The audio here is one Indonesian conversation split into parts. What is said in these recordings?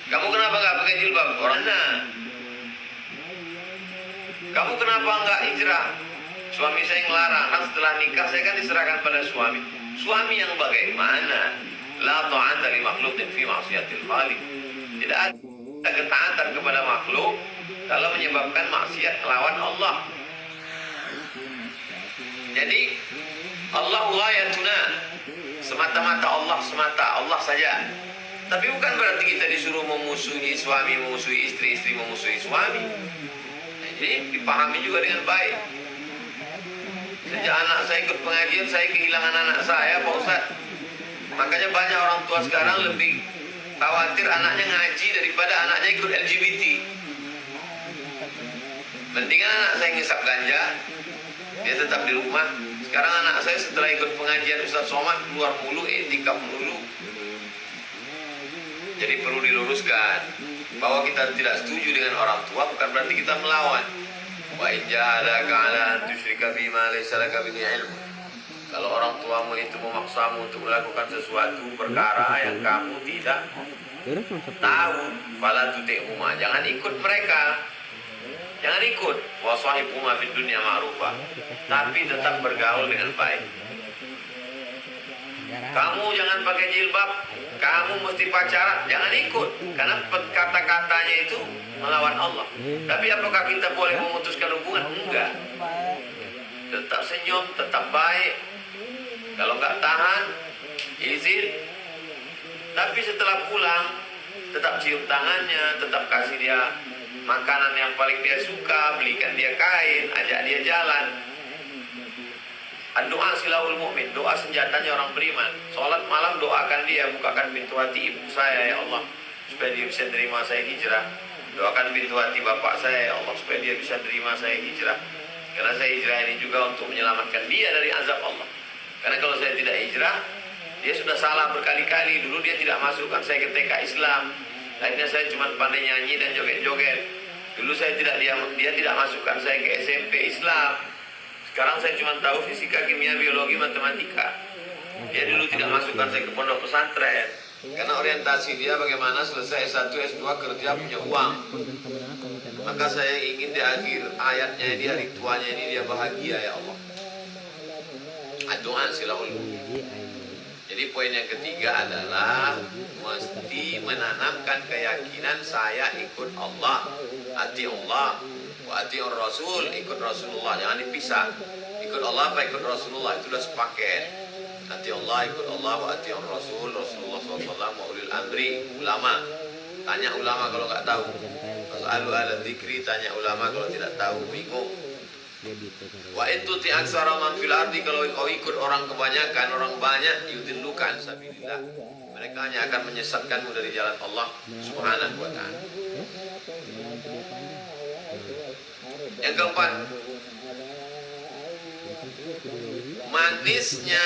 Kamu kenapa nggak pakai jilbab? Orangnya. Kamu kenapa nggak hijrah? Suami saya ngelarang. Kan setelah nikah saya kan diserahkan pada suami. Suami yang bagaimana? La ta'ata li makhluqin fi ma'siyatil khaliq. Tidak ada ketaatan kepada makhluk kalau menyebabkan maksiat melawan Allah. Jadi Allah ghayatuna, semata-mata Allah semata, Allah saja. Tapi bukan berarti kita disuruh memusuhi suami, memusuhi istri, istri memusuhi suami. Jadi dipahami juga dengan baik. Sejak anak saya ikut pengajian, saya kehilangan anak saya, Pak Ustaz. Makanya banyak orang tua sekarang lebih khawatir anaknya ngaji daripada anaknya ikut LGBT. Mendingan anak saya ngisap ganja, dia tetap di rumah. Sekarang anak saya setelah ikut pengajian Ustaz Somad keluar mulu, etikaf mulu. Jadi perlu diluruskan bahwa kita tidak setuju dengan orang tua bukan berarti kita melawan. Wa in jahadaka ala an tusyrika bima laysa laka bihi ilm. Kalau orang tuamu itu memaksamu untuk melakukan sesuatu perkara yang kamu tidak tahu, fala tuti'huma, jangan ikut mereka. Jangan ikut. Wa sahibhuma fid dunya ma'rufa. Tapi tetap bergaul dengan baik. Kamu jangan pakai jilbab, kamu mesti pacaran, jangan ikut. Karena kata-katanya itu melawan Allah. Tapi apakah kita boleh memutuskan hubungan? Enggak. Tetap senyum, tetap baik. Kalau nggak tahan, izin. Tapi setelah pulang, tetap cium tangannya, tetap kasih dia makanan yang paling dia suka, belikan dia kain, ajak dia jalan. Doa silahul mu'min, doa senjatanya orang beriman. Sholat malam doakan dia, bukakan pintu hati ibu saya ya Allah, supaya dia bisa terima saya hijrah. Doakan pintu hati bapak saya ya Allah, supaya dia bisa terima saya hijrah. Karena saya hijrah ini juga untuk menyelamatkan dia dari azab Allah. Karena kalau saya tidak hijrah, dia sudah salah berkali-kali. Dulu dia tidak masukkan saya ke TK Islam. Akhirnya saya cuma pandai nyanyi dan joget-joget. Dulu saya dia tidak masukkan saya ke SMP Islam. Sekarang saya cuma tahu fisika, kimia, biologi, matematika. Dia dulu tidak masukkan saya ke pondok pesantren. Karena orientasi dia bagaimana selesai S1, S2 kerja punya uang. Maka saya ingin di akhir ayatnya ini, hari tuanya ini dia bahagia ya Allah. Doa silahul. Jadi poin yang ketiga adalah mesti menanamkan keyakinan saya ikut Allah, hati Allah, wa atiur Rasul, ikut Rasulullah, jangan dipisah. Ikut Allah apa ikut Rasulullah itu sudah sepaket. Hati Allah, ikut Allah, wa atiur Rasul, Rasulullah SAW, wa ulil amri, ulama. Tanya ulama kalau nggak tahu. Fas'alu ahla dzikri, tanya ulama kalau tidak tahu, bingung. Wa itu ti aksara man fil ardi, kalau kau ikut orang kebanyakan, orang banyak, yudillukan sabilillah, mereka hanya akan menyesatkanmu dari jalan Allah Subhanahu wa ta'ala. Yang keempat, manisnya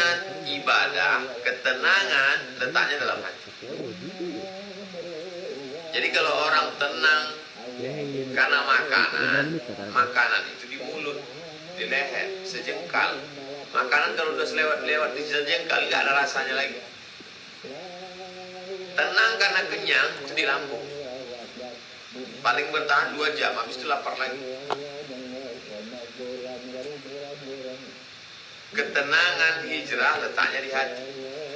ibadah, ketenangan letaknya dalam hati. Jadi kalau orang tenang karena makanan itu di mulut, di leher, sejengkal. Makanan kalau udah lewat di sejengkal nggak ada rasanya lagi. Tenang karena kenyang itu di lambung. Paling bertahan 2 jam, habis itu lapar lagi. Ketenangan hijrah letaknya di hati.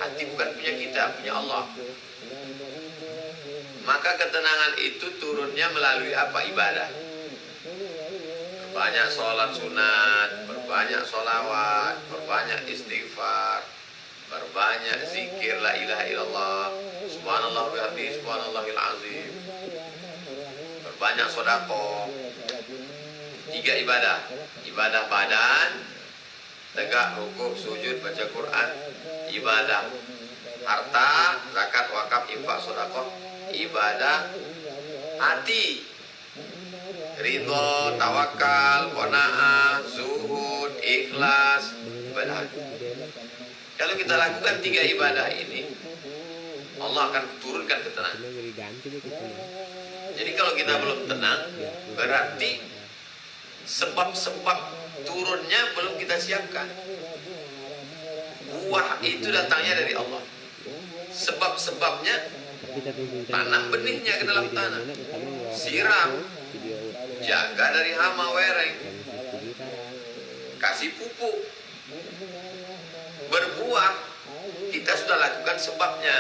Hati bukan punya kita, punya Allah. Maka ketenangan itu turunnya melalui apa? Ibadah. Berbanyak sholat sunat, berbanyak sholawat, berbanyak istighfar, berbanyak zikir la ilaha illallah, subhanallah bihamdihi, subhanallahil azim, berbanyak sedekah. 3 ibadah. Ibadah badan, tegak, rukuk, sujud, baca Quran. Ibadah harta, zakat, wakaf, infak, sedekah. Ibadah hati, ridho, tawakal, qanaah, zuhud, ikhlas, ibadah. Kalau kita lakukan 3 ibadah ini, Allah akan turunkan ketenangan. Jadi kalau kita belum tenang, berarti sebab-sebab turunnya belum kita siapkan. Buah itu datangnya dari Allah. Sebab-sebabnya Tanam benihnya ke dalam tanah, siram, jaga dari hama wereng, kasih pupuk, berbuah. Kita sudah lakukan sebabnya.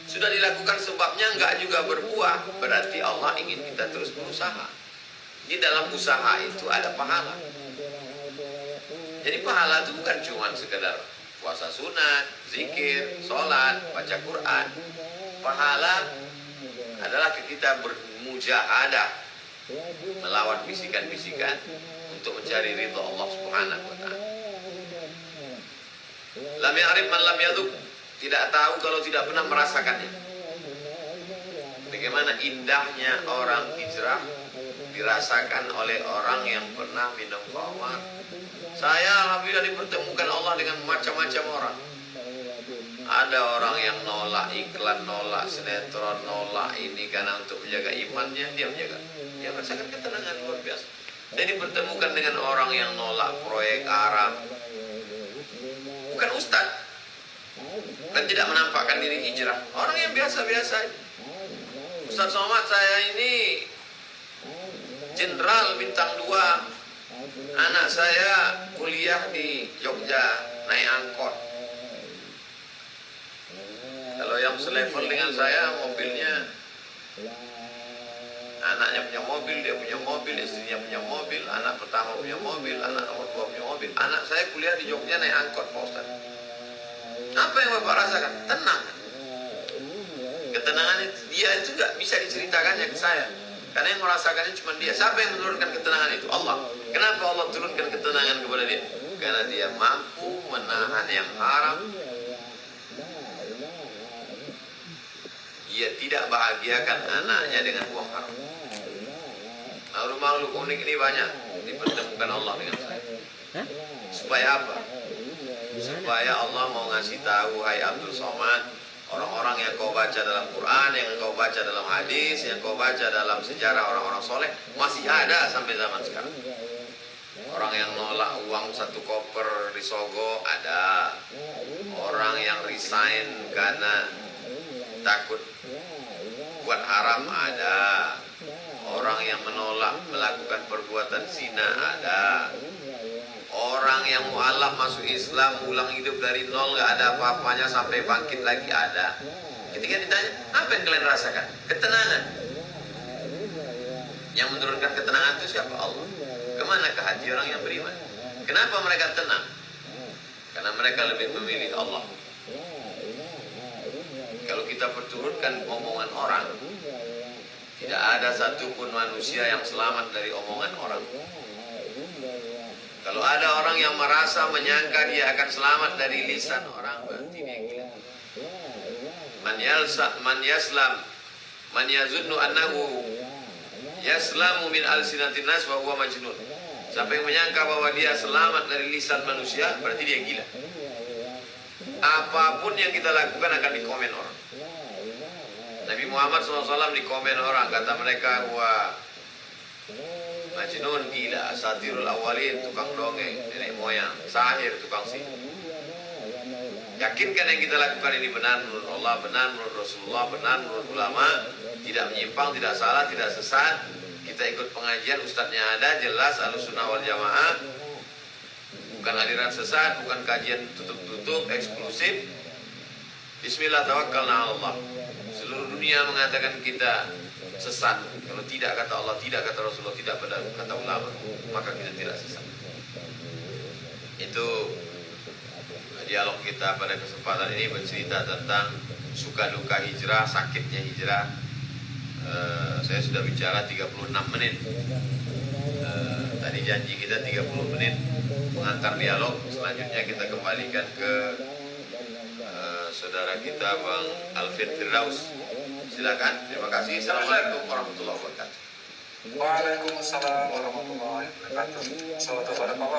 Sudah dilakukan sebabnya enggak juga berbuah, berarti Allah ingin kita terus berusaha. Di dalam usaha itu ada pahala. Jadi pahala itu bukan cuma sekedar puasa sunat, zikir, sholat, baca Quran. Pahala adalah kita bermujahadah melawan bisikan-bisikan untuk mencari ridha Allah Subhanahu wa taala. Lam ya'rif man lam yadhuq, tidak tahu kalau tidak pernah merasakannya. Bagaimana indahnya orang hijrah dirasakan oleh orang yang pernah minum khamar. Saya alhamdulillah dipertemukan Allah dengan macam-macam orang. Ada orang yang nolak iklan, nolak sinetron, nolak ini karena untuk menjaga imannya, dia menjaga. Dia merasakan ketenangan luar biasa. Saya dipertemukan dengan orang yang nolak proyek Arab. Bukan ustaz. Dan tidak menampakkan diri hijrah. Orang yang biasa-biasa. Ustaz Somad, saya ini jenderal bintang 2. Anak saya kuliah di Jogja naik angkot. Kalau yang selevel dengan saya, mobilnya anaknya punya mobil, dia punya mobil, istrinya punya mobil, anak pertama punya mobil, anak nomor 2 punya mobil. Anak saya kuliah di Jogja naik angkot, Pak Ustaz. Apa yang Bapak rasakan? Tenang. Ketenangan itu, dia itu gak bisa diceritakannya ke saya. Karena yang merasakannya cuma dia. Siapa yang menurunkan ketenangan itu? Allah. Kenapa Allah turunkan ketenangan kepada dia? Karena dia mampu menahan yang haram. Dia tidak bahagiakan anaknya dengan uang haram. Makhluk-makhluk unik ini banyak dipertemukan Allah dengan saya. Supaya apa? Supaya Allah mau ngasih tahu, hai Abdul Somad, orang-orang yang kau baca dalam Quran, yang kau baca dalam hadis, yang kau baca dalam sejarah orang-orang soleh, masih ada sampai zaman sekarang. Orang yang nolak uang 1 koper di Sogo ada. Orang yang resign karena takut buat haram ada. Orang yang menolak melakukan perbuatan zina ada. Orang yang mualaf masuk Islam, ulang hidup dari nol, gak ada apa-apanya sampai bangkit lagi ada. Ketika ditanya, apa yang kalian rasakan? Ketenangan. Yang menurunkan ketenangan itu siapa? Allah. Kemana ke hati orang yang beriman? Kenapa mereka tenang? Karena mereka lebih memilih Allah. Kalau kita perturutkan omongan orang, tidak ada satupun manusia yang selamat dari omongan orang. Kalau ada orang yang merasa menyangka dia akan selamat dari lisan orang, berarti dia gila. Man yaslam, man yazunnu annahu yaslamu min alsinatin nas wa huwa majnun. Siapa yang menyangka bahwa dia selamat dari lisan manusia, berarti dia gila. Apapun yang kita lakukan akan dikomen orang. Nabi Muhammad SAW dikomen orang, kata mereka, wah majnun, gila, satirul awalin, tukang dongeng, nenek moyang, sahir, tukang sihir. Yakinkan yang kita lakukan ini benar menurut Allah, benar menurut Rasulullah, benar menurut ulama, tidak menyimpang, tidak salah, tidak sesat. Kita ikut pengajian, ustadznya ada, jelas, Ahlussunnah wal Jamaah, bukan aliran sesat, bukan kajian tutup-tutup, eksklusif. Bismillah, tawakkalna ala Allah. Seluruh dunia mengatakan kita sesat. Kalau tidak kata Allah, tidak kata Rasulullah, tidak pada kata ulama, maka kita tidak sesat. Itu dialog kita pada kesempatan ini bercerita tentang suka duka hijrah, sakitnya hijrah. Saya sudah bicara 36 menit. Tadi janji kita 30 menit mengantar dialog. Selanjutnya kita kembalikan ke saudara kita Bang Alvin Firdaus. Silakan. Terima kasih. Assalamualaikum warahmatullahi wabarakatuh. Waalaikumsalam warahmatullahi wabarakatuh. Selamat